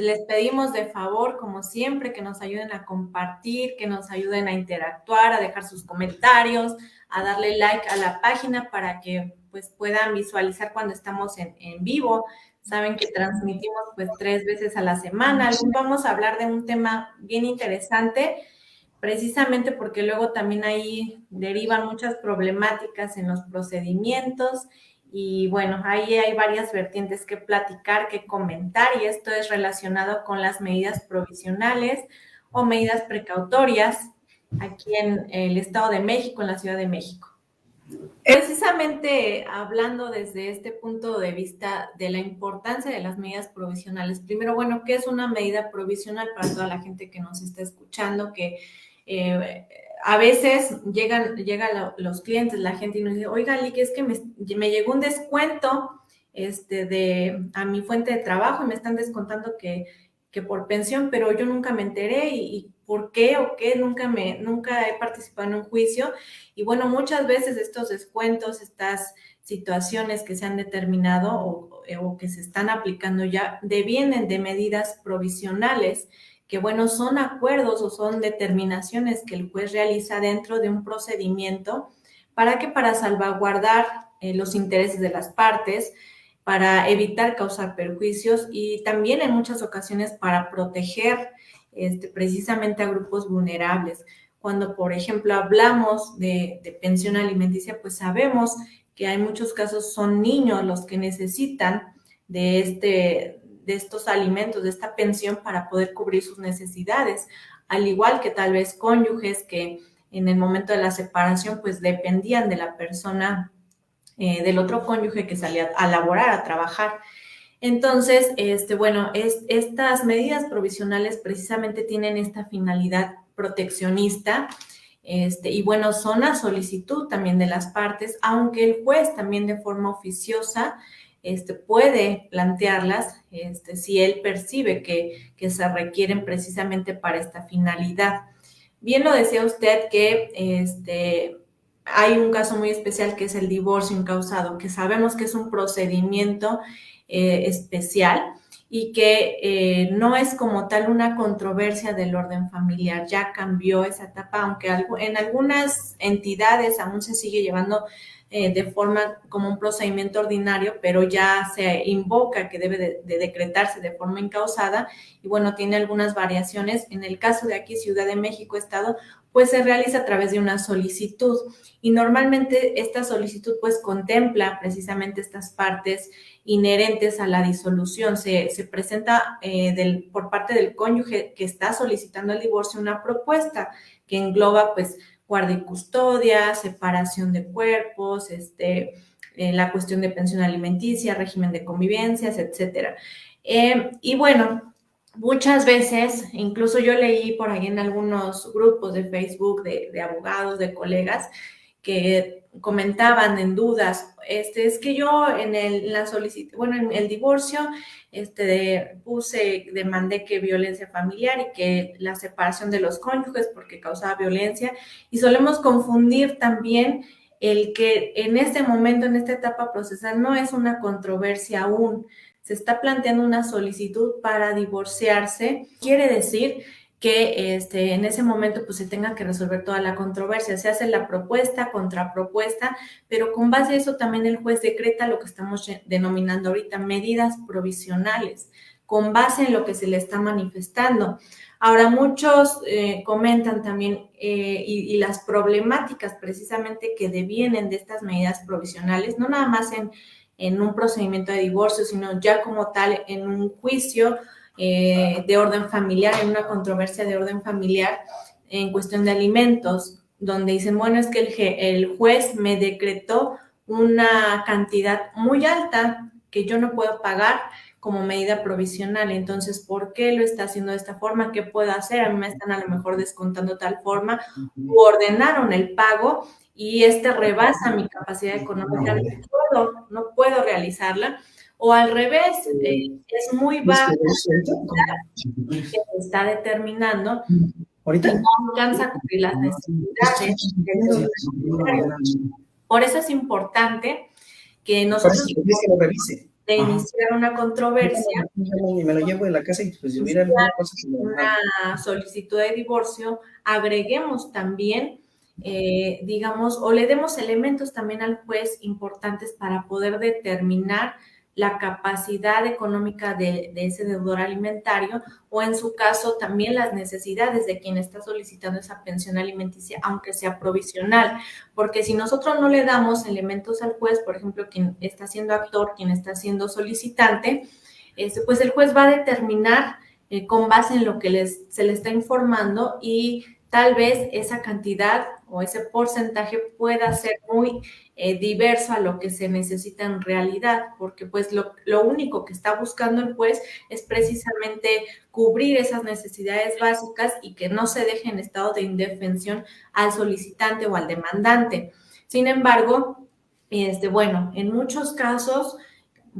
Les pedimos de favor, como siempre, que nos ayuden a compartir, que nos ayuden a interactuar, a dejar sus comentarios, a darle like a la página para que pues puedan visualizar cuando estamos en vivo. Saben que transmitimos pues 3 veces a la semana. Vamos a hablar de un tema bien interesante, precisamente porque luego también ahí derivan muchas problemáticas en los procedimientos. Y bueno, ahí hay varias vertientes que platicar, que comentar, y esto es relacionado con las medidas provisionales o medidas precautorias aquí en el Estado de México, en la Ciudad de México. Precisamente hablando desde este punto de vista de la importancia de las medidas provisionales, primero, bueno, ¿qué es una medida provisional para toda la gente que nos está escuchando? Que a veces llegan los clientes, la gente, y nos dice, oiga, Lick, es que me llegó un descuento a mi fuente de trabajo y me están descontando que por pensión, pero yo nunca me enteré y ¿por qué o qué? Nunca he participado en un juicio. Y bueno, muchas veces estos descuentos, estas situaciones que se han determinado o que se están aplicando ya devienen de medidas provisionales, que bueno, son acuerdos o son determinaciones que el juez realiza dentro de un procedimiento para salvaguardar los intereses de las partes, para evitar causar perjuicios y también en muchas ocasiones para proteger precisamente a grupos vulnerables. Cuando, por ejemplo, hablamos de pensión alimenticia, pues sabemos que hay muchos casos, son niños los que necesitan de estos alimentos, de esta pensión para poder cubrir sus necesidades, al igual que tal vez cónyuges que en el momento de la separación pues dependían de la persona, del otro cónyuge que salía a laborar, a trabajar. Entonces, bueno, estas medidas provisionales precisamente tienen esta finalidad proteccionista, y bueno, son a solicitud también de las partes, aunque el juez también de forma oficiosa puede plantearlas si él percibe que se requieren precisamente para esta finalidad. Bien lo decía usted que hay un caso muy especial que es el divorcio incausado, que sabemos que es un procedimiento especial y que no es como tal una controversia del orden familiar. Ya cambió esa etapa, aunque en algunas entidades aún se sigue llevando de forma como un procedimiento ordinario, pero ya se invoca que debe de decretarse de forma incausada y bueno, tiene algunas variaciones. En el caso de aquí, Ciudad de México, Estado, pues se realiza a través de una solicitud y normalmente esta solicitud pues contempla precisamente estas partes inherentes a la disolución. Se presenta por parte del cónyuge que está solicitando el divorcio una propuesta que engloba pues guarda y custodia, separación de cuerpos, la cuestión de pensión alimenticia, régimen de convivencias, etcétera. Y bueno, muchas veces, incluso yo leí por ahí en algunos grupos de Facebook de abogados, de colegas, que comentaban en dudas, es que yo en la solicitud, bueno, en el divorcio, demandé que violencia familiar y que la separación de los cónyuges porque causaba violencia, y solemos confundir también el que en este momento, en esta etapa procesal, no es una controversia aún, se está planteando una solicitud para divorciarse, quiere decir que en ese momento pues se tenga que resolver toda la controversia, se hace la propuesta, contrapropuesta, pero con base a eso también el juez decreta lo que estamos denominando ahorita medidas provisionales, con base en lo que se le está manifestando. Ahora, muchos comentan también y las problemáticas precisamente que devienen de estas medidas provisionales, no nada más en un procedimiento de divorcio, sino ya como tal en un juicio de orden familiar, en una controversia de orden familiar en cuestión de alimentos, donde dicen, bueno, es que el juez me decretó una cantidad muy alta que yo no puedo pagar como medida provisional. Entonces, ¿por qué lo está haciendo de esta forma? ¿Qué puedo hacer? A mí me están a lo mejor descontando tal forma, u ordenaron el pago y rebasa mi capacidad económica, no puedo realizarla. O al revés, es muy baja que se está determinando y no alcanza a cubrir las necesidades. Por eso es importante que nosotros de Ajá. iniciar una controversia, Y me lo llevo de la casa y pues si hubiera iniciar alguna cosa que normal. una solicitud de divorcio, agreguemos también, digamos, o le demos elementos también al juez importantes para poder determinar la capacidad económica de ese deudor alimentario o en su caso también las necesidades de quien está solicitando esa pensión alimenticia, aunque sea provisional, porque si nosotros no le damos elementos al juez, por ejemplo, quien está siendo actor, quien está siendo solicitante, pues el juez va a determinar con base en lo que se le está informando y tal vez esa cantidad o ese porcentaje pueda ser muy diverso a lo que se necesita en realidad, porque pues lo único que está buscando el juez es precisamente cubrir esas necesidades básicas y que no se deje en estado de indefensión al solicitante o al demandante. Sin embargo, bueno, en muchos casos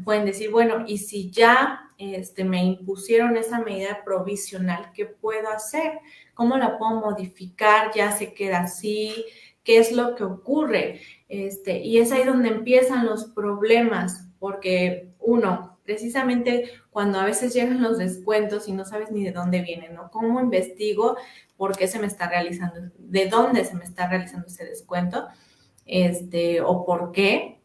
pueden decir, bueno, y si ya me impusieron esa medida provisional, ¿qué puedo hacer? ¿Cómo la puedo modificar? ¿Ya se queda así? ¿Qué es lo que ocurre? Y es ahí donde empiezan los problemas, porque uno, precisamente cuando a veces llegan los descuentos y no sabes ni de dónde vienen, ¿no? ¿Cómo investigo por qué se me está realizando, de dónde se me está realizando ese descuento? O por qué?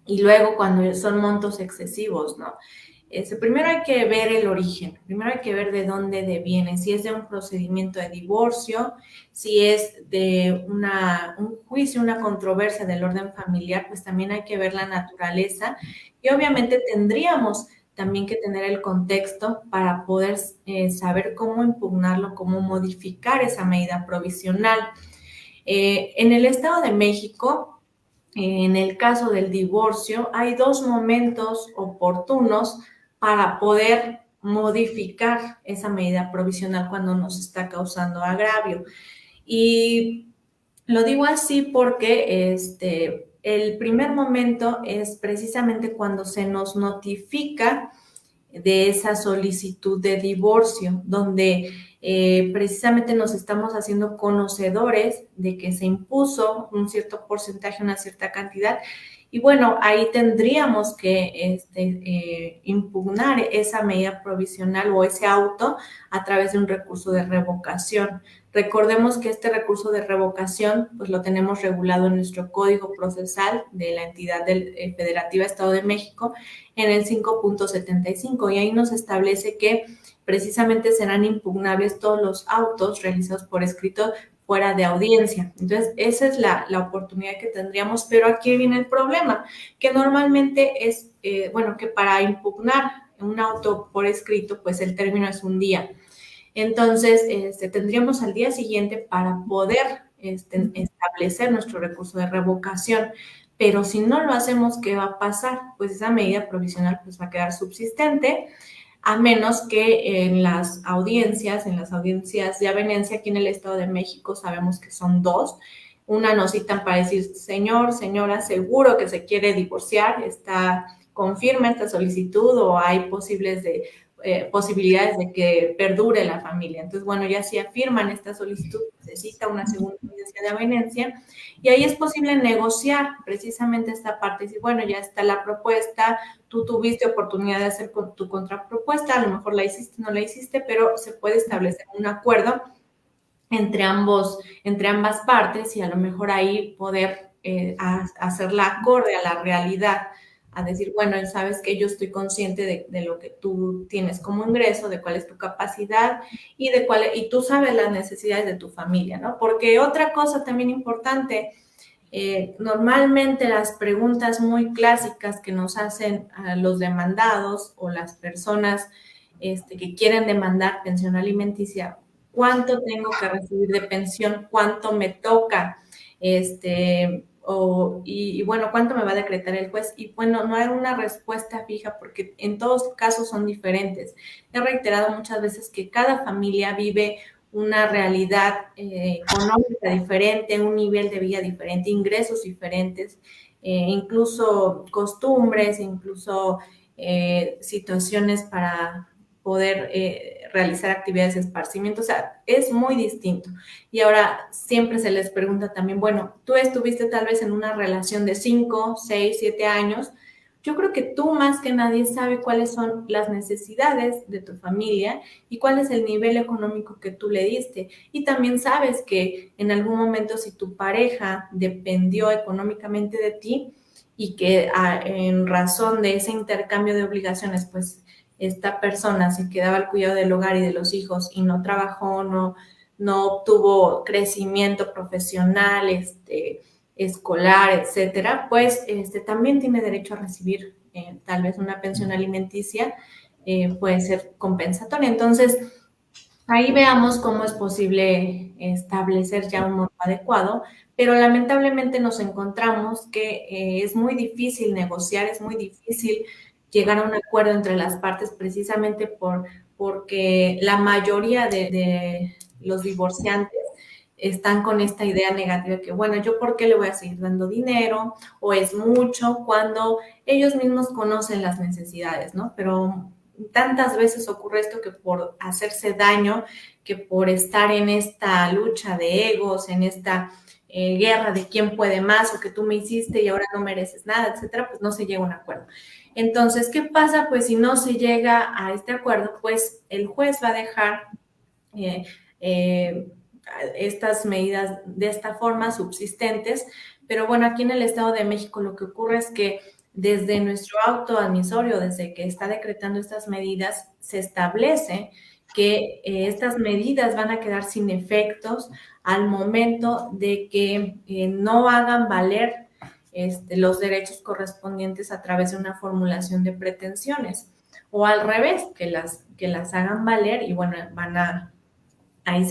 Y luego cuando son montos excesivos, ¿no? Primero hay que ver el origen, primero hay que ver de dónde viene, si es de un procedimiento de divorcio, si es de un juicio, una controversia del orden familiar, pues también hay que ver la naturaleza y obviamente tendríamos también que tener el contexto para poder saber cómo impugnarlo, cómo modificar esa medida provisional. En el Estado de México, en el caso del divorcio, hay dos momentos oportunos para poder modificar esa medida provisional cuando nos está causando agravio. Y lo digo así porque el primer momento es precisamente cuando se nos notifica de esa solicitud de divorcio, donde precisamente nos estamos haciendo conocedores de que se impuso un cierto porcentaje, una cierta cantidad, y bueno, ahí tendríamos que impugnar esa medida provisional o ese auto a través de un recurso de revocación. Recordemos que este recurso de revocación pues lo tenemos regulado en nuestro Código Procesal de la entidad federativa Estado de México en el 5.75 y ahí nos establece que precisamente serán impugnables todos los autos realizados por escrito fuera de audiencia. Entonces, esa es la oportunidad que tendríamos, pero aquí viene el problema, que normalmente es, bueno, que para impugnar un auto por escrito, pues el término es un día. Entonces, tendríamos al día siguiente para poder establecer nuestro recurso de revocación. Pero si no lo hacemos, ¿qué va a pasar? Pues esa medida provisional pues, va a quedar subsistente, a menos que en las audiencias de avenencia aquí en el Estado de México, sabemos que son dos. Una nos citan para decir, señor, señora, seguro que se quiere divorciar, confirma esta solicitud o hay posibilidades de que perdure la familia. Entonces, bueno, ya si afirman esta solicitud, necesita una segunda audiencia de avenencia y ahí es posible negociar precisamente esta parte. Decir, bueno, ya está la propuesta, tú tuviste oportunidad de hacer tu contrapropuesta, a lo mejor la hiciste, no la hiciste, pero se puede establecer un acuerdo entre ambas partes y a lo mejor ahí poder hacerla acorde a la realidad, a decir, bueno, sabes que yo estoy consciente de lo que tú tienes como ingreso, de cuál es tu capacidad y tú sabes las necesidades de tu familia, ¿no? Porque otra cosa también importante, normalmente las preguntas muy clásicas que nos hacen a los demandados o las personas que quieren demandar pensión alimenticia, ¿cuánto tengo que recibir de pensión? ¿Cuánto me toca? Y bueno, ¿cuánto me va a decretar el juez? Y bueno, no hay una respuesta fija porque en todos casos son diferentes. He reiterado muchas veces que cada familia vive una realidad económica diferente, un nivel de vida diferente, ingresos diferentes, incluso costumbres, incluso situaciones para poder realizar actividades de esparcimiento, o sea, es muy distinto. Y ahora siempre se les pregunta también, bueno, tú estuviste tal vez en una relación de 5, 6, 7 años, Yo creo que tú más que nadie sabes cuáles son las necesidades de tu familia y cuál es el nivel económico que tú le diste. Y también sabes que en algún momento si tu pareja dependió económicamente de ti y que en razón de ese intercambio de obligaciones, pues esta persona se quedaba al cuidado del hogar y de los hijos y no trabajó, no obtuvo crecimiento profesional, escolar, etcétera, pues también tiene derecho a recibir tal vez una pensión alimenticia, puede ser compensatoria. Entonces, ahí veamos cómo es posible establecer ya un monto adecuado, pero lamentablemente nos encontramos que es muy difícil negociar, es muy difícil llegar a un acuerdo entre las partes precisamente porque la mayoría de los divorciantes están con esta idea negativa que, bueno, ¿yo por qué le voy a seguir dando dinero? O es mucho cuando ellos mismos conocen las necesidades, ¿no? Pero tantas veces ocurre esto que por hacerse daño, que por estar en esta lucha de egos, en esta guerra de quién puede más o que tú me hiciste y ahora no mereces nada, etcétera, pues no se llega a un acuerdo. Entonces, ¿qué pasa? Pues si no se llega a este acuerdo, pues el juez va a dejar eh, eh, estas medidas de esta forma subsistentes, pero bueno, aquí en el Estado de México lo que ocurre es que desde nuestro auto admisorio, desde que está decretando estas medidas, se establece que estas medidas van a quedar sin efectos al momento de que no hagan valer los derechos correspondientes a través de una formulación de pretensiones o al revés, que las hagan valer y bueno, ahí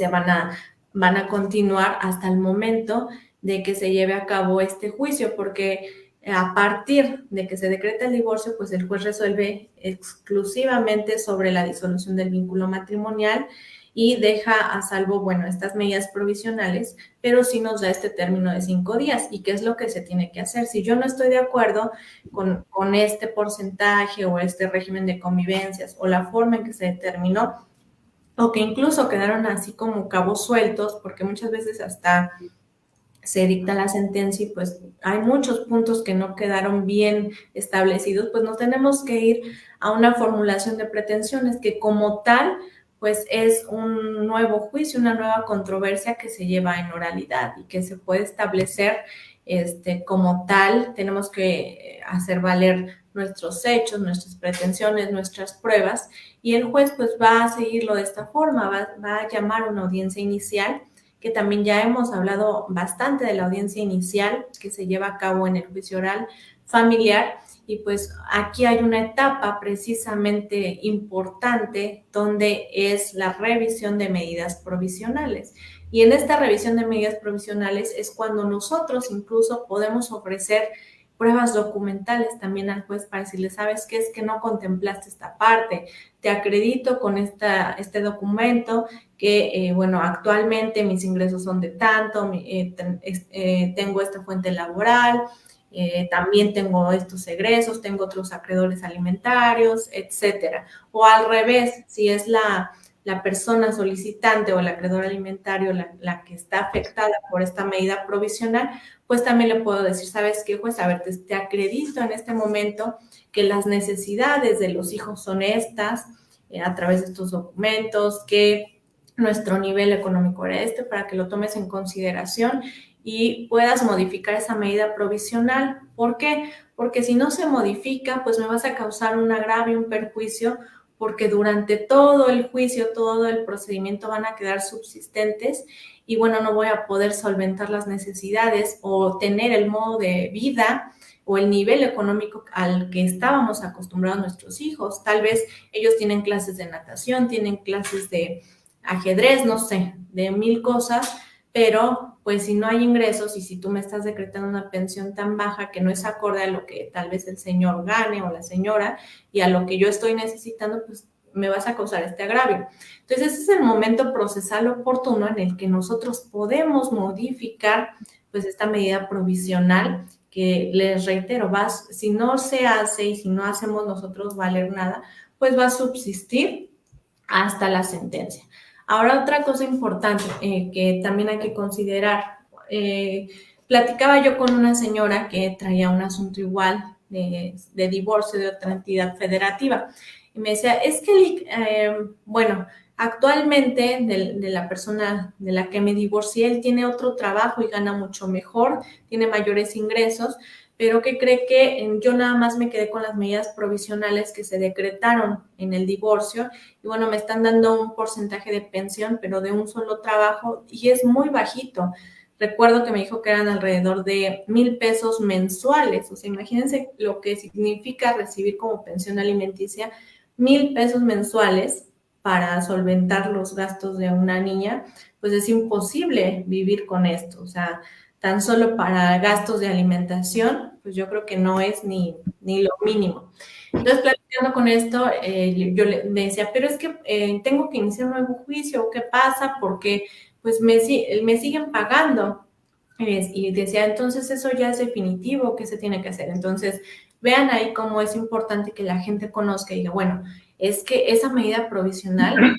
van a continuar hasta el momento de que se lleve a cabo este juicio, porque a partir de que se decreta el divorcio, pues el juez resuelve exclusivamente sobre la disolución del vínculo matrimonial y deja a salvo, bueno, estas medidas provisionales, pero sí nos da este término de 5 días. ¿Y qué es lo que se tiene que hacer? Si yo no estoy de acuerdo con este porcentaje o este régimen de convivencias o la forma en que se determinó, o que incluso quedaron así como cabos sueltos, porque muchas veces hasta se dicta la sentencia y pues hay muchos puntos que no quedaron bien establecidos, pues nos tenemos que ir a una formulación de pretensiones que como tal, pues es un nuevo juicio, una nueva controversia que se lleva en oralidad y que se puede establecer como tal. Tenemos que hacer valer nuestros hechos, nuestras pretensiones, nuestras pruebas, y el juez pues va a seguirlo de esta forma, va a llamar una audiencia inicial, que también ya hemos hablado bastante de la audiencia inicial que se lleva a cabo en el juicio oral familiar, y pues aquí hay una etapa precisamente importante donde es la revisión de medidas provisionales. Y en esta revisión de medidas provisionales es cuando nosotros incluso podemos ofrecer pruebas documentales también al juez para decirle, ¿sabes qué? Es que no contemplaste esta parte, te acredito con este documento que, bueno, actualmente mis ingresos son de tanto, tengo esta fuente laboral, también tengo estos egresos, tengo otros acreedores alimentarios, etcétera. O al revés, si es la persona solicitante o el acreedor alimentario la que está afectada por esta medida provisional, pues también le puedo decir, ¿sabes qué, juez? A ver, te acredito en este momento que las necesidades de los hijos son estas, a través de estos documentos, que nuestro nivel económico era para que lo tomes en consideración y puedas modificar esa medida provisional. ¿Por qué? Porque si no se modifica, pues me vas a causar un agravio, un perjuicio, porque durante todo el juicio, todo el procedimiento van a quedar subsistentes y bueno, no voy a poder solventar las necesidades o tener el modo de vida o el nivel económico al que estábamos acostumbrados nuestros hijos. Tal vez ellos tienen clases de natación, tienen clases de ajedrez, no sé, de 1000 cosas, pero pues si no hay ingresos y si tú me estás decretando una pensión tan baja que no es acorde a lo que tal vez el señor gane o la señora y a lo que yo estoy necesitando, pues me vas a causar este agravio. Entonces ese es el momento procesal oportuno en el que nosotros podemos modificar pues esta medida provisional que les reitero, si no se hace y si no hacemos nosotros valer nada, pues va a subsistir hasta la sentencia. Ahora, otra cosa importante que también hay que considerar, platicaba yo con una señora que traía un asunto igual de divorcio de otra entidad federativa. Y me decía, es que, bueno, actualmente de la persona de la que me divorcié, él tiene otro trabajo y gana mucho mejor, tiene mayores ingresos, pero que cree que yo nada más me quedé con las medidas provisionales que se decretaron en el divorcio y bueno, me están dando un porcentaje de pensión, pero de un solo trabajo y es muy bajito. Recuerdo que me dijo que eran alrededor de 1,000 pesos mensuales, o sea, imagínense lo que significa recibir como pensión alimenticia 1,000 pesos mensuales para solventar los gastos de una niña, pues es imposible vivir con esto, o sea, tan solo para gastos de alimentación, pues yo creo que no es ni lo mínimo. Entonces, platicando con esto, yo le decía, pero es que tengo que iniciar un nuevo juicio, ¿qué pasa? Porque pues me siguen pagando. Y decía, entonces eso ya es definitivo, ¿qué se tiene que hacer? Entonces, vean ahí cómo es importante que la gente conozca y diga, bueno, es que esa medida provisional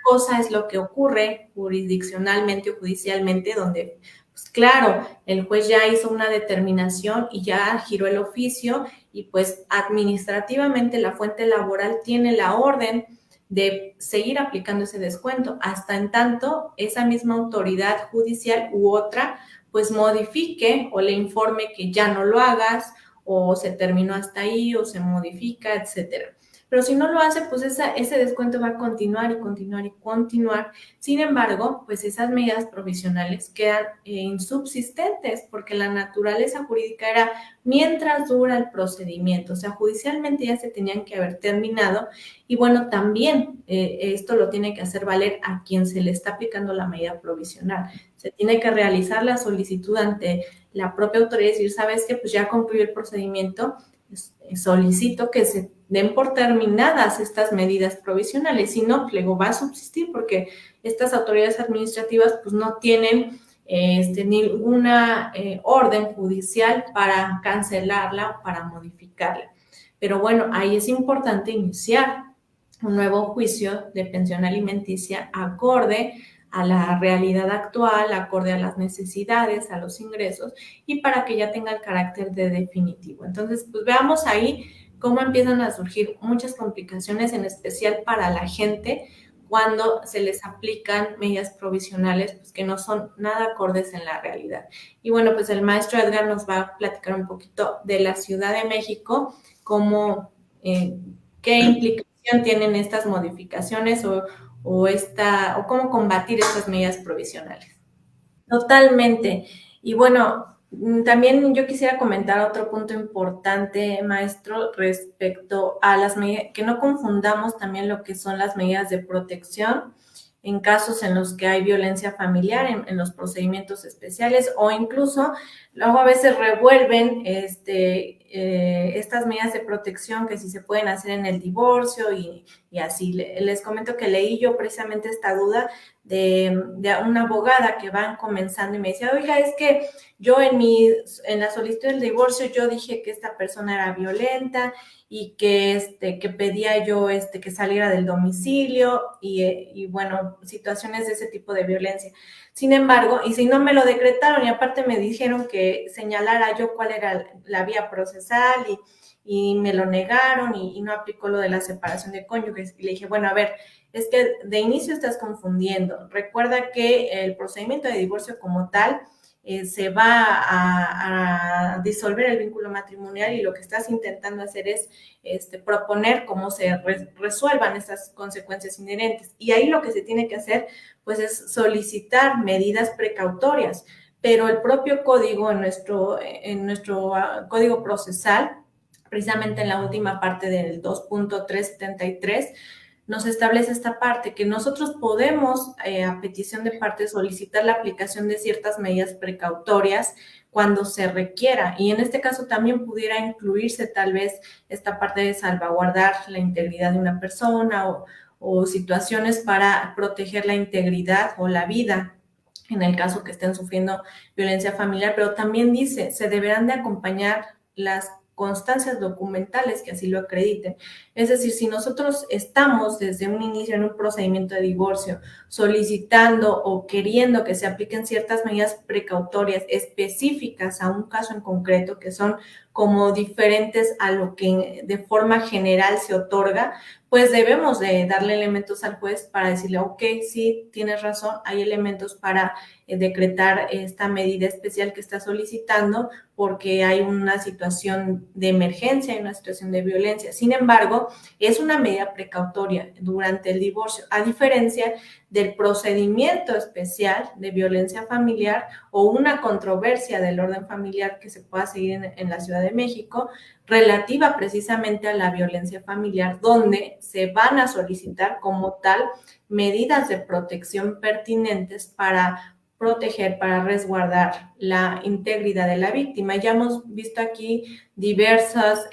cosa es lo que ocurre jurisdiccionalmente o judicialmente, donde, pues claro, el juez ya hizo una determinación y ya giró el oficio y pues administrativamente la fuente laboral tiene la orden de seguir aplicando ese descuento, hasta en tanto esa misma autoridad judicial u otra pues modifique o le informe que ya no lo hagas o se terminó hasta ahí o se modifica, etcétera. Pero si no lo hace, pues ese descuento va a continuar y continuar y continuar. Sin embargo, pues esas medidas provisionales quedan insubsistentes porque la naturaleza jurídica era mientras dura el procedimiento. O sea, judicialmente ya se tenían que haber terminado. Y bueno, también esto lo tiene que hacer valer a quien se le está aplicando la medida provisional. Se tiene que realizar la solicitud ante la propia autoridad y decir, ¿sabes qué? Pues ya concluyó el procedimiento, solicito que se den por terminadas estas medidas provisionales, si no, luego va a subsistir porque estas autoridades administrativas pues no tienen ninguna orden judicial para cancelarla o para modificarla. Pero bueno, ahí es importante iniciar un nuevo juicio de pensión alimenticia acorde a la realidad actual, acorde a las necesidades, a los ingresos y para que ya tenga el carácter de definitivo. Entonces, pues veamos ahí cómo empiezan a surgir muchas complicaciones, en especial para la gente cuando se les aplican medidas provisionales pues, que no son nada acordes en la realidad. Y bueno, pues el maestro Edgar nos va a platicar un poquito de la Ciudad de México, cómo, qué implicación tienen estas modificaciones o cómo combatir estas medidas provisionales. Totalmente. Y bueno, también yo quisiera comentar otro punto importante, maestro, respecto a las medidas, que no confundamos también lo que son las medidas de protección en casos en los que hay violencia familiar, en los procedimientos especiales, o incluso luego a veces revuelven estas medidas de protección que sí se pueden hacer en el divorcio y así. Les comento que leí yo precisamente esta duda de una abogada que van comenzando y me decía, oiga, es que yo en la solicitud del divorcio yo dije que esta persona era violenta y que pedía yo que saliera del domicilio y bueno, situaciones de ese tipo de violencia. Sin embargo, y si no me lo decretaron y aparte me dijeron que señalara yo cuál era la vía procesal y me lo negaron y no aplicó lo de la separación de cónyuges. Y le dije, bueno, a ver, es que de inicio estás confundiendo. Recuerda que el procedimiento de divorcio como tal se va a disolver el vínculo matrimonial y lo que estás intentando hacer es proponer cómo se resuelvan estas consecuencias inherentes. Y ahí lo que se tiene que hacer pues es solicitar medidas precautorias, pero el propio código en nuestro código procesal, precisamente en la última parte del 2.373, nos establece esta parte, que nosotros podemos, a petición de parte, solicitar la aplicación de ciertas medidas precautorias cuando se requiera. Y en este caso también pudiera incluirse tal vez esta parte de salvaguardar la integridad de una persona o situaciones para proteger la integridad o la vida en el caso que estén sufriendo violencia familiar, pero también dice, se deberán de acompañar las constancias documentales que así lo acrediten. Es decir, si nosotros estamos desde un inicio en un procedimiento de divorcio solicitando o queriendo que se apliquen ciertas medidas precautorias específicas a un caso en concreto, que son como diferentes a lo que de forma general se otorga, pues debemos de darle elementos al juez para decirle, ok, sí, tienes razón, hay elementos para decretar esta medida especial que está solicitando porque hay una situación de emergencia, hay una situación de violencia. Sin embargo, es una medida precautoria durante el divorcio, a diferencia del procedimiento especial de violencia familiar o una controversia del orden familiar que se pueda seguir en la Ciudad de México, relativa precisamente a la violencia familiar, donde se van a solicitar como tal medidas de protección pertinentes para proteger, para resguardar la integridad de la víctima. Ya hemos visto aquí diversas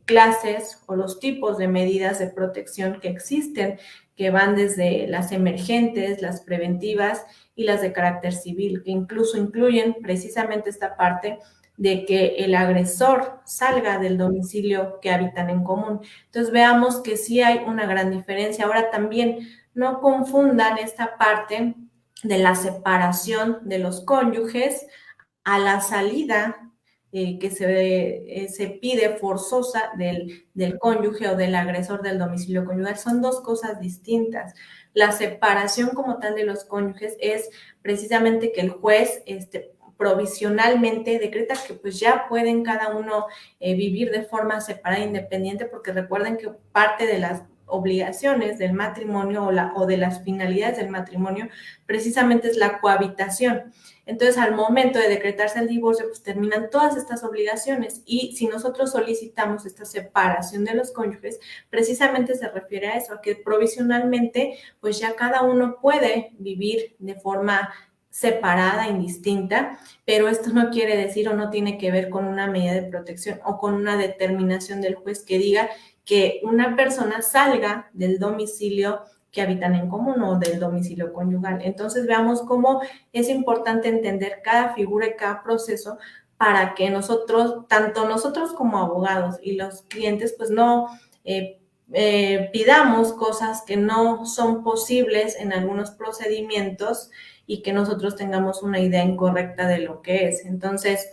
clases o los tipos de medidas de protección que existen, que van desde las emergentes, las preventivas y las de carácter civil, que incluso incluyen precisamente esta parte de que el agresor salga del domicilio que habitan en común. Entonces veamos que sí hay una gran diferencia. Ahora también no confundan esta parte de la separación de los cónyuges a la salida que se pide forzosa del cónyuge o del agresor del domicilio conyugal. Son dos cosas distintas. La separación como tal de los cónyuges es precisamente que el juez provisionalmente decreta que pues ya pueden cada uno vivir de forma separada e independiente, porque recuerden que parte de las obligaciones del matrimonio o de las finalidades del matrimonio precisamente es la cohabitación. Entonces, al momento de decretarse el divorcio, pues terminan todas estas obligaciones, y si nosotros solicitamos esta separación de los cónyuges, precisamente se refiere a eso, a que provisionalmente pues ya cada uno puede vivir de forma separada, indistinta, pero esto no quiere decir o no tiene que ver con una medida de protección o con una determinación del juez que diga que una persona salga del domicilio que habitan en común o del domicilio conyugal. Entonces veamos cómo es importante entender cada figura y cada proceso para que nosotros, tanto nosotros como abogados y los clientes, pues no pidamos cosas que no son posibles en algunos procedimientos y que nosotros tengamos una idea incorrecta de lo que es. Entonces,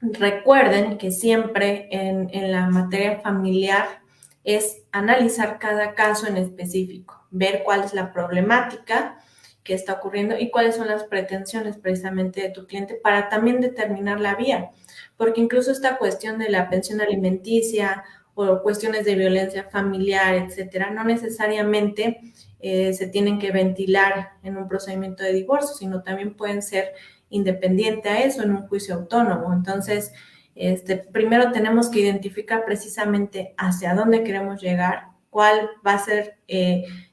recuerden que siempre en la materia familiar es analizar cada caso en específico, ver cuál es la problemática que está ocurriendo y cuáles son las pretensiones precisamente de tu cliente para también determinar la vía, porque incluso esta cuestión de la pensión alimenticia o cuestiones de violencia familiar, etcétera, no necesariamente se tienen que ventilar en un procedimiento de divorcio, sino también pueden ser independiente a eso en un juicio autónomo. Entonces, primero tenemos que identificar precisamente hacia dónde queremos llegar, cuál va a ser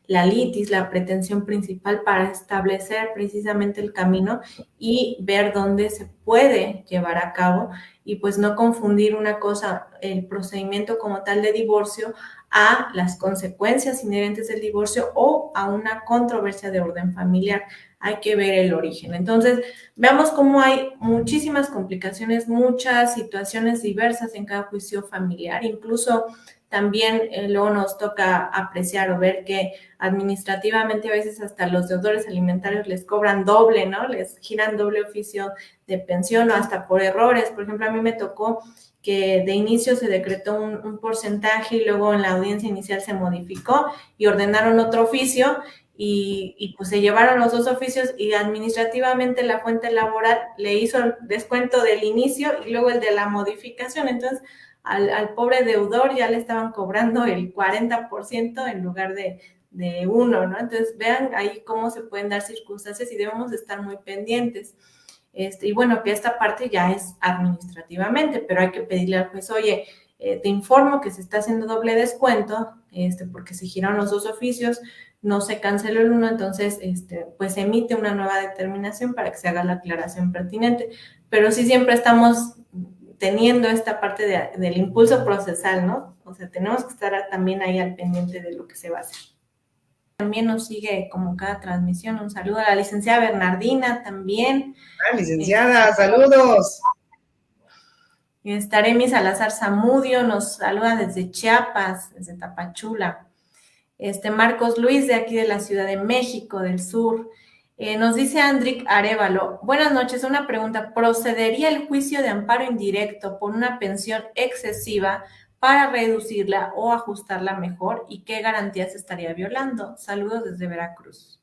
la litis, la pretensión principal para establecer precisamente el camino y ver dónde se puede llevar a cabo, y pues no confundir una cosa, el procedimiento como tal de divorcio, a las consecuencias inherentes del divorcio o a una controversia de orden familiar. Hay que ver el origen. Entonces, veamos cómo hay muchísimas complicaciones, muchas situaciones diversas en cada juicio familiar. Incluso también luego nos toca apreciar o ver que administrativamente a veces hasta los deudores alimentarios les cobran doble, ¿no? Les giran doble oficio de pensión o hasta por errores. Por ejemplo, a mí me tocó que de inicio se decretó un porcentaje y luego en la audiencia inicial se modificó y ordenaron otro oficio. Y pues se llevaron los dos oficios y administrativamente la fuente laboral le hizo el descuento del inicio y luego el de la modificación. Entonces, al pobre deudor ya le estaban cobrando el 40% en lugar de uno, ¿no? Entonces, vean ahí cómo se pueden dar circunstancias y debemos de estar muy pendientes. Y bueno, que esta parte ya es administrativamente, pero hay que pedirle al juez, oye, te informo que se está haciendo doble descuento, porque se giraron los dos oficios, no se canceló el uno, entonces, pues se emite una nueva determinación para que se haga la aclaración pertinente. Pero sí siempre estamos teniendo esta parte del impulso procesal, ¿no? O sea, tenemos que estar también ahí al pendiente de lo que se va a hacer. También nos sigue como cada transmisión. Un saludo a la licenciada Bernardina también. Licenciada, saludos. Aremi Salazar Zamudio nos saluda desde Chiapas, desde Tapachula. Marcos Luis, de aquí de la Ciudad de México, del sur. Nos dice Andrick Arévalo, buenas noches, una pregunta, ¿procedería el juicio de amparo indirecto por una pensión excesiva para reducirla o ajustarla mejor? ¿Y qué garantías estaría violando? Saludos desde Veracruz.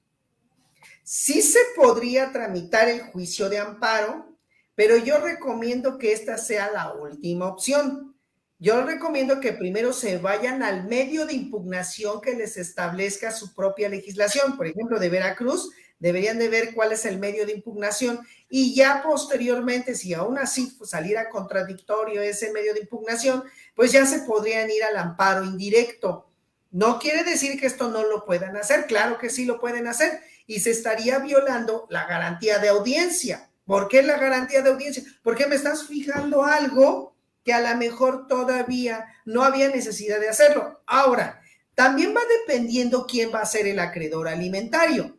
Sí se podría tramitar el juicio de amparo, pero yo recomiendo que esta sea la última opción. Yo recomiendo que primero se vayan al medio de impugnación que les establezca su propia legislación. Por ejemplo, de Veracruz, deberían de ver cuál es el medio de impugnación y ya posteriormente, si aún así saliera contradictorio ese medio de impugnación, pues ya se podrían ir al amparo indirecto. No quiere decir que esto no lo puedan hacer, claro que sí lo pueden hacer, y se estaría violando la garantía de audiencia. ¿Por qué la garantía de audiencia? Porque me estás fijando algo que a lo mejor todavía no había necesidad de hacerlo. Ahora, también va dependiendo quién va a ser el acreedor alimentario,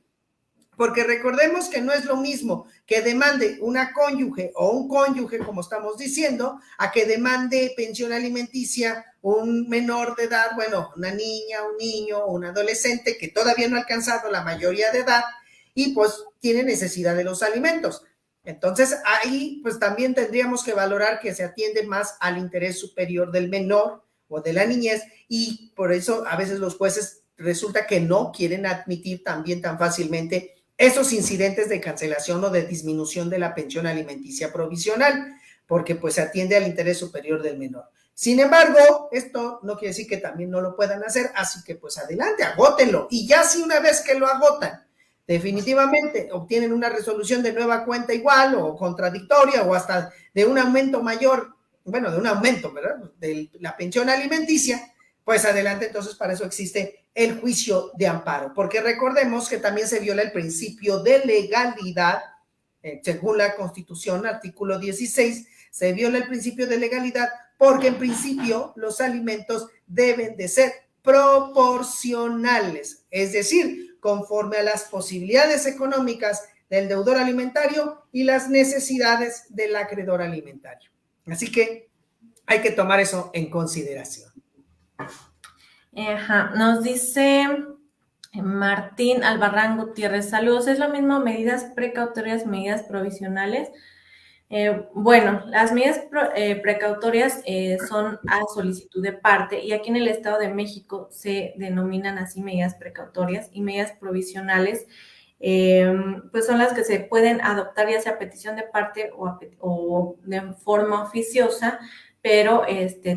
porque recordemos que no es lo mismo que demande una cónyuge o un cónyuge, como estamos diciendo, a que demande pensión alimenticia un menor de edad, bueno, una niña, un niño, un adolescente que todavía no ha alcanzado la mayoría de edad y pues tiene necesidad de los alimentos. Entonces ahí pues también tendríamos que valorar que se atiende más al interés superior del menor o de la niñez, y por eso a veces los jueces resulta que no quieren admitir también tan fácilmente esos incidentes de cancelación o de disminución de la pensión alimenticia provisional, porque pues se atiende al interés superior del menor. Sin embargo, esto no quiere decir que también no lo puedan hacer, así que pues adelante, agótenlo, y ya si una vez que lo agotan, definitivamente obtienen una resolución de nueva cuenta igual o contradictoria o hasta de un aumento mayor, bueno, de un aumento, ¿verdad?, de la pensión alimenticia, pues adelante, entonces para eso existe el juicio de amparo, porque recordemos que también se viola el principio de legalidad, según la Constitución, artículo 16, se viola el principio de legalidad porque en principio los alimentos deben de ser proporcionales, es decir, conforme a las posibilidades económicas del deudor alimentario y las necesidades del acreedor alimentario. Así que hay que tomar eso en consideración. Nos dice Martín Albarrán Gutiérrez, saludos, ¿es lo mismo medidas precautorias, medidas provisionales? Bueno, las medidas precautorias son a solicitud de parte, y aquí en el Estado de México se denominan así medidas precautorias, y medidas provisionales pues son las que se pueden adoptar ya sea a petición de parte o de forma oficiosa, pero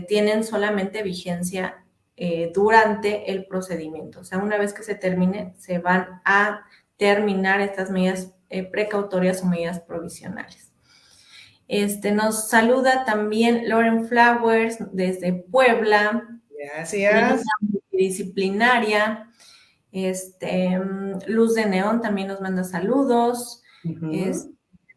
tienen solamente vigencia durante el procedimiento. O sea, una vez que se termine, se van a terminar estas medidas precautorias o medidas provisionales. Nos saluda también Lauren Flowers desde Puebla. Gracias. Multidisciplinaria. Luz de Neón también nos manda saludos.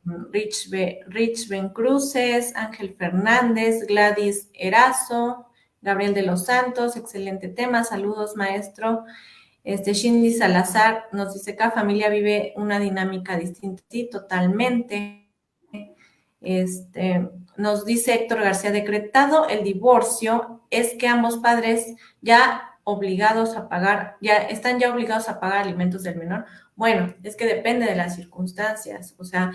Rich Bencruces, Ángel Fernández, Gladys Erazo, Gabriel de los Santos, excelente tema, saludos maestro. Shindy Salazar nos dice, cada familia vive una dinámica distinta. Sí, totalmente. Nos dice Héctor García, decretado el divorcio, es que ambos padres ya están obligados a pagar alimentos del menor. Bueno, es que depende de las circunstancias, o sea,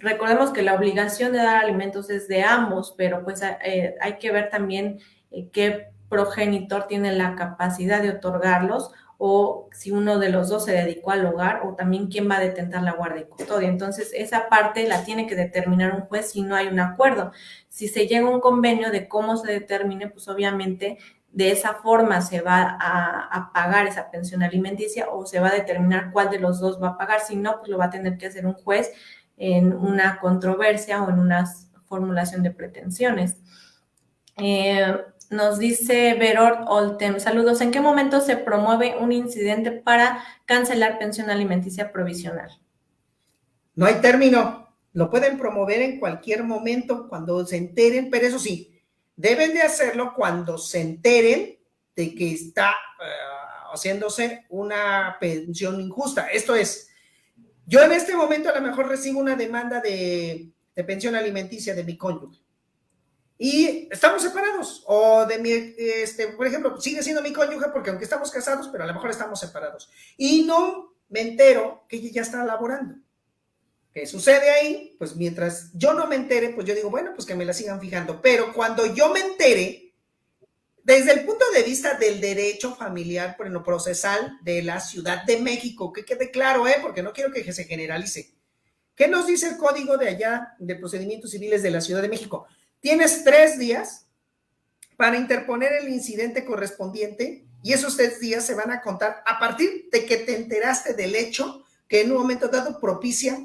recordemos que la obligación de dar alimentos es de ambos, pero pues hay que ver también qué progenitor tiene la capacidad de otorgarlos, o si uno de los dos se dedicó al hogar, o también quién va a detentar la guardia y custodia. Entonces, esa parte la tiene que determinar un juez si no hay un acuerdo. Si se llega a un convenio de cómo se determine, pues obviamente de esa forma se va a pagar esa pensión alimenticia, o se va a determinar cuál de los dos va a pagar. Si no, pues lo va a tener que hacer un juez en una controversia o en una formulación de pretensiones. Nos dice Verort Oltem, saludos, ¿en qué momento se promueve un incidente para cancelar pensión alimenticia provisional? No hay término, lo pueden promover en cualquier momento cuando se enteren, pero eso sí, deben de hacerlo cuando se enteren de que está haciéndose una pensión injusta. Esto es, yo en este momento a lo mejor recibo una demanda de pensión alimenticia de mi cónyuge. y estamos separados, o de mi, por ejemplo, sigue siendo mi cónyuge porque aunque estamos casados, pero a lo mejor estamos separados, y no me entero que ella ya está laborando. ¿Qué sucede ahí? Pues mientras yo no me entere, pues yo digo, bueno, pues que me la sigan fijando, pero cuando yo me entere, desde el punto de vista del derecho familiar procesal de la Ciudad de México, que quede claro, porque no quiero que se generalice. ¿Qué nos dice el código de allá de procedimientos civiles de la Ciudad de México? Tienes 3 días para interponer el incidente correspondiente y esos 3 días se van a contar a partir de que te enteraste del hecho que en un momento dado propicia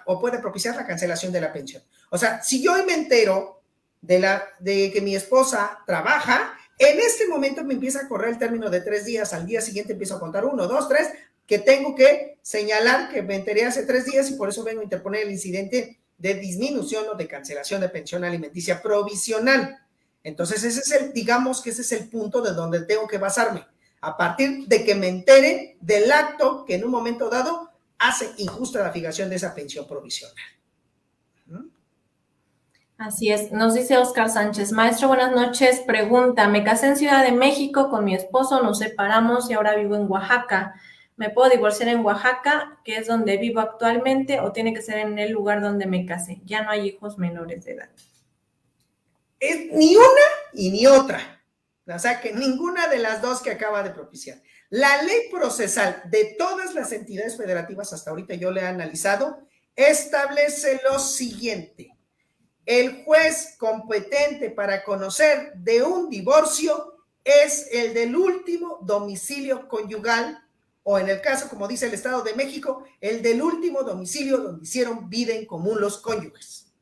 o puede propiciar la cancelación de la pensión. O sea, si yo hoy me entero de que mi esposa trabaja, en este momento me empieza a correr el término de 3 días, al día siguiente empiezo a contar 1, 2, 3, que tengo que señalar que me enteré hace 3 días y por eso vengo a interponer el incidente de disminución o de cancelación de pensión alimenticia provisional. Entonces, digamos que ese es el punto de donde tengo que basarme, a partir de que me entere del acto que en un momento dado hace injusta la fijación de esa pensión provisional. Así es, nos dice Oscar Sánchez, maestro, buenas noches, pregunta, me casé en Ciudad de México con mi esposo, nos separamos y ahora vivo en Oaxaca. ¿Me puedo divorciar en Oaxaca, que es donde vivo actualmente, o tiene que ser en el lugar donde me casé? Ya no hay hijos menores de edad. Es ni una y ni otra. O sea, que ninguna de las dos que acaba de propiciar. La ley procesal de todas las entidades federativas, hasta ahorita yo le he analizado, establece lo siguiente. El juez competente para conocer de un divorcio es el del último domicilio conyugal, o en el caso, como dice el Estado de México, el del último domicilio donde hicieron vida en común los cónyuges.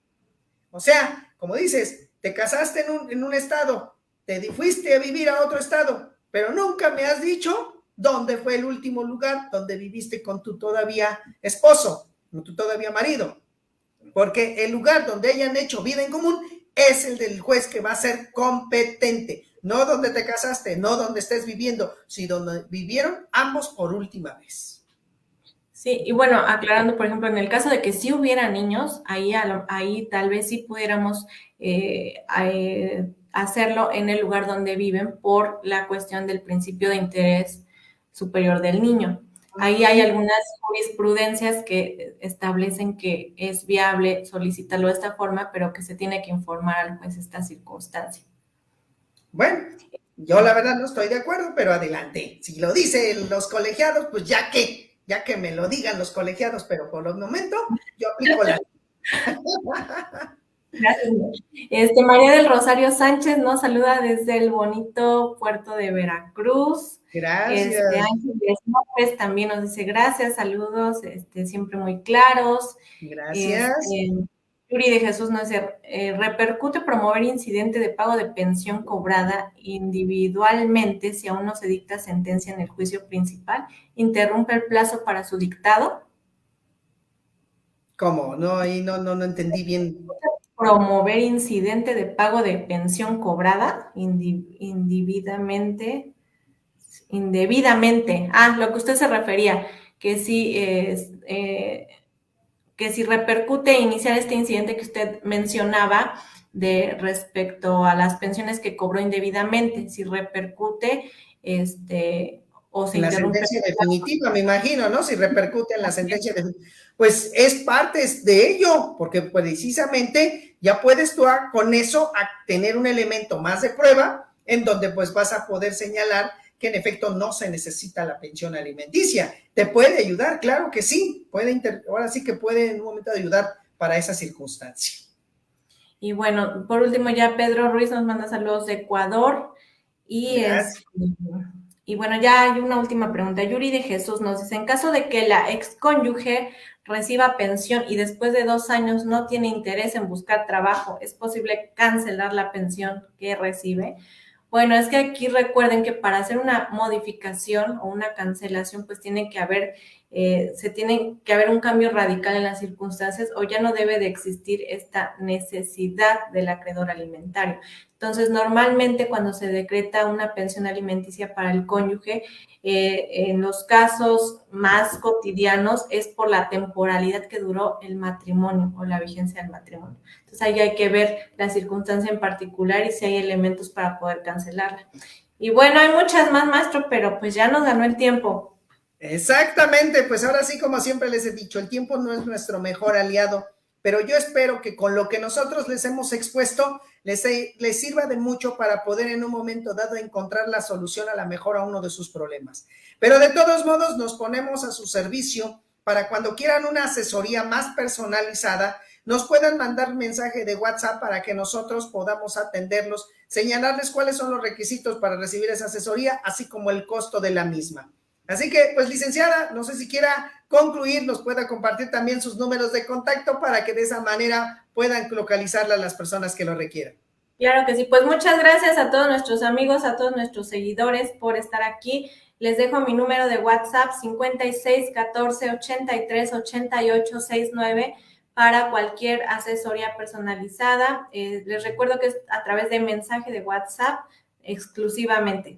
O sea, como dices, te casaste en un estado, te fuiste a vivir a otro estado, pero nunca me has dicho dónde fue el último lugar donde viviste con tu todavía esposo, con tu todavía marido. Porque el lugar donde hayan hecho vida en común es el del juez que va a ser competente, no donde te casaste, no donde estés viviendo, sino donde vivieron ambos por última vez. Sí, y bueno, aclarando, por ejemplo, en el caso de que sí hubiera niños, ahí tal vez sí pudiéramos hacerlo en el lugar donde viven por la cuestión del principio de interés superior del niño. Ahí hay algunas jurisprudencias que establecen que es viable solicitarlo de esta forma, pero que se tiene que informar al juez esta circunstancia. Bueno, yo la verdad no estoy de acuerdo, pero adelante. Si lo dicen los colegiados, pues ya que me lo digan los colegiados, pero por el momento yo aplico la Gracias. María del Rosario Sánchez nos saluda desde el bonito puerto de Veracruz. Gracias. Ángeles López también nos dice gracias, saludos, siempre muy claros. Gracias. Yuri de Jesús nos dice, ¿repercute promover incidente de pago de pensión cobrada individualmente si aún no se dicta sentencia en el juicio principal? ¿Interrumpe el plazo para su dictado? ¿Cómo? No, ahí no entendí bien. Promover incidente de pago de pensión cobrada indebidamente. Lo que usted se refería, que si repercute iniciar este incidente que usted mencionaba de respecto a las pensiones que cobró indebidamente, si repercute o se en la interrumpe. Sentencia definitiva, me imagino, ¿no? Si repercute en la sentencia definitiva. Pues es parte de ello, porque precisamente ya puedes tú con eso tener un elemento más de prueba en donde pues vas a poder señalar que en efecto no se necesita la pensión alimenticia. ¿Te puede ayudar? Claro que sí. Ahora sí que puede en un momento ayudar para esa circunstancia. Y bueno, por último ya Pedro Ruiz nos manda saludos de Ecuador. Y bueno, ya hay una última pregunta. Yuri de Jesús nos dice, en caso de que la excónyuge reciba pensión y después de 2 años no tiene interés en buscar trabajo, ¿es posible cancelar la pensión que recibe? Bueno, es que aquí recuerden que para hacer una modificación o una cancelación, pues tiene que haber un cambio radical en las circunstancias o ya no debe de existir esta necesidad del acreedor alimentario. Entonces, normalmente cuando se decreta una pensión alimenticia para el cónyuge, en los casos más cotidianos es por la temporalidad que duró el matrimonio o la vigencia del matrimonio. Entonces, ahí hay que ver la circunstancia en particular y si hay elementos para poder cancelarla. Y bueno, hay muchas más, maestro, pero pues ya nos ganó el tiempo. Exactamente, pues ahora sí, como siempre les he dicho, el tiempo no es nuestro mejor aliado, pero yo espero que con lo que nosotros les hemos expuesto les sirva de mucho para poder en un momento dado encontrar la solución a la mejor a uno de sus problemas. Pero de todos modos nos ponemos a su servicio para cuando quieran una asesoría más personalizada, nos puedan mandar mensaje de WhatsApp para que nosotros podamos atenderlos, señalarles cuáles son los requisitos para recibir esa asesoría, así como el costo de la misma. Así que, pues, licenciada, no sé si quiera concluir, nos pueda compartir también sus números de contacto para que de esa manera puedan localizarla a las personas que lo requieran. Claro que sí, pues muchas gracias a todos nuestros amigos, a todos nuestros seguidores por estar aquí. Les dejo mi número de WhatsApp 56 14 83 88 69 para cualquier asesoría personalizada. Les recuerdo que es a través de mensaje de WhatsApp exclusivamente.